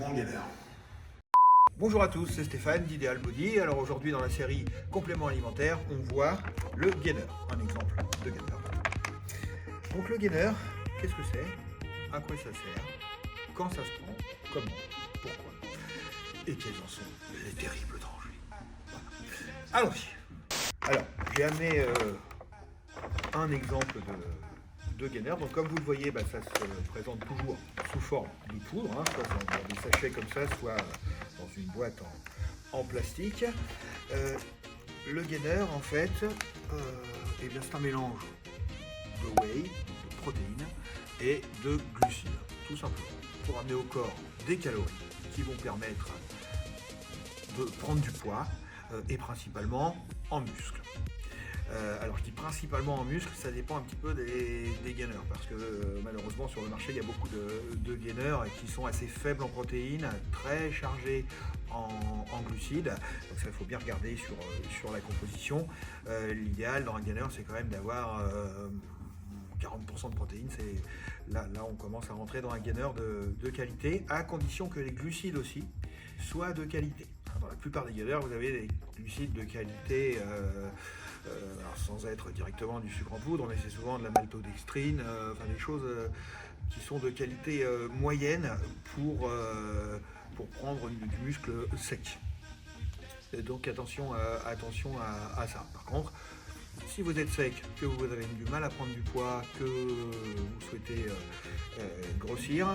complément gainer. Bonjour à tous, c'est Stéphane d'Ideal Body. Alors aujourd'hui dans la série complément alimentaire, on voit le gainer, un exemple de gainer. Donc le gainer, qu'est-ce que c'est? À quoi ça sert? Quand ça se prend? Comment? Pourquoi? Et quels en sont les terribles dangers? Voilà. Allons-y. Alors j'ai amené un exemple de gainer. Donc comme vous le voyez, ça se présente toujours sous forme de poudre, soit dans des sachets comme ça, soit dans une boîte en plastique. Le gainer, en fait, c'est un mélange de whey, de protéines et de glucides, tout simplement, pour amener au corps des calories qui vont permettre de prendre du poids et principalement en muscle. Alors je dis principalement en muscle, ça dépend un petit peu des gainers, parce que malheureusement sur le marché il y a beaucoup de gainers qui sont assez faibles en protéines, très chargés en glucides, donc ça il faut bien regarder sur la composition. L'idéal dans un gainer c'est quand même d'avoir 40% de protéines, là on commence à rentrer dans un gainer de qualité, à condition que les glucides aussi soient de qualité. Dans la plupart des gainers vous avez des glucides de qualité, alors sans être directement du sucre en poudre, mais c'est souvent de la maltodextrine, des choses qui sont de qualité moyenne pour prendre du muscle sec. Et donc attention à ça. Par contre, si vous êtes sec, que vous avez du mal à prendre du poids, que vous souhaitez grossir,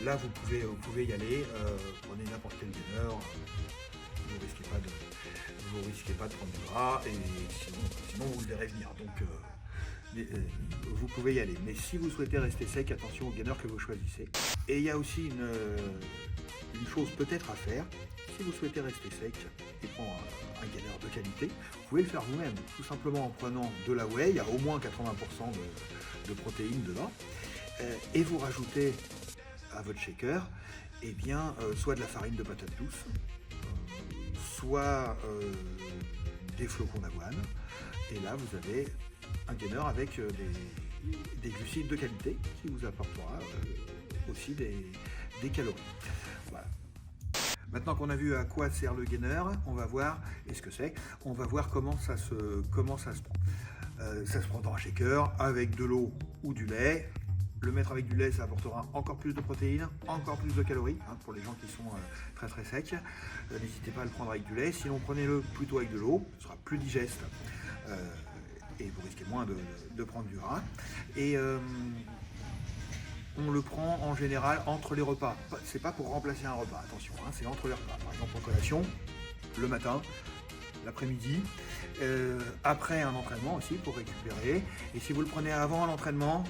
là vous pouvez y aller, prenez n'importe quel gainer, vous risquez pas de prendre du gras, et sinon vous le verrez venir. Donc vous pouvez y aller. Mais si vous souhaitez rester sec, attention au gainer que vous choisissez. Et il y a aussi une chose peut-être à faire. Si vous souhaitez rester sec et prendre un gainer de qualité, vous pouvez le faire vous-même, tout simplement en prenant de la whey, il y a au moins 80% de protéines dedans, et vous rajoutez à votre shaker soit de la farine de patate douce, soit des flocons d'avoine, et là vous avez un gainer avec des glucides de qualité qui vous apportera aussi des calories. Voilà. Maintenant qu'on a vu à quoi sert le gainer, on va voir, et ce que c'est, on va voir comment ça se prend. Ça se prend dans un shaker avec de l'eau ou du lait. Le mettre avec du lait, ça apportera encore plus de protéines, encore plus de calories, pour les gens qui sont très très secs. N'hésitez pas à le prendre avec du lait, sinon prenez-le plutôt avec de l'eau, ce sera plus digeste et vous risquez moins de prendre du gras. Et on le prend en général entre les repas. C'est pas pour remplacer un repas, attention, c'est entre les repas. Par exemple en collation, le matin, l'après-midi, après un entraînement aussi pour récupérer. Et si vous le prenez avant l'entraînement,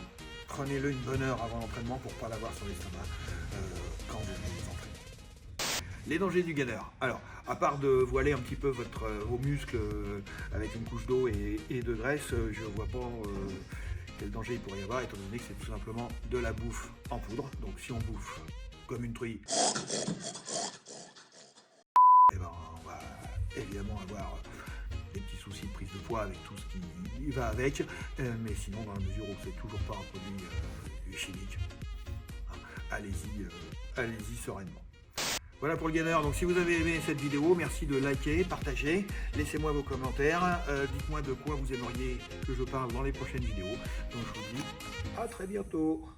prenez-le une bonne heure avant l'entraînement pour ne pas l'avoir sur l'estomac quand vous vous entraînez. Les dangers du gainer. Alors, à part de voiler un petit peu vos muscles avec une couche d'eau et de graisse, je ne vois pas quel danger il pourrait y avoir, étant donné que c'est tout simplement de la bouffe en poudre. Donc si on bouffe comme une truie, on va évidemment avoir des petits soucis de prise de poids avec tout ce qui va avec, mais sinon dans la mesure où c'est toujours pas un produit chimique, allez-y sereinement. Voilà pour le gainer. Donc si vous avez aimé cette vidéo, merci de liker, partager, laissez-moi vos commentaires, dites-moi de quoi vous aimeriez que je parle dans les prochaines vidéos. Donc je vous dis à très bientôt.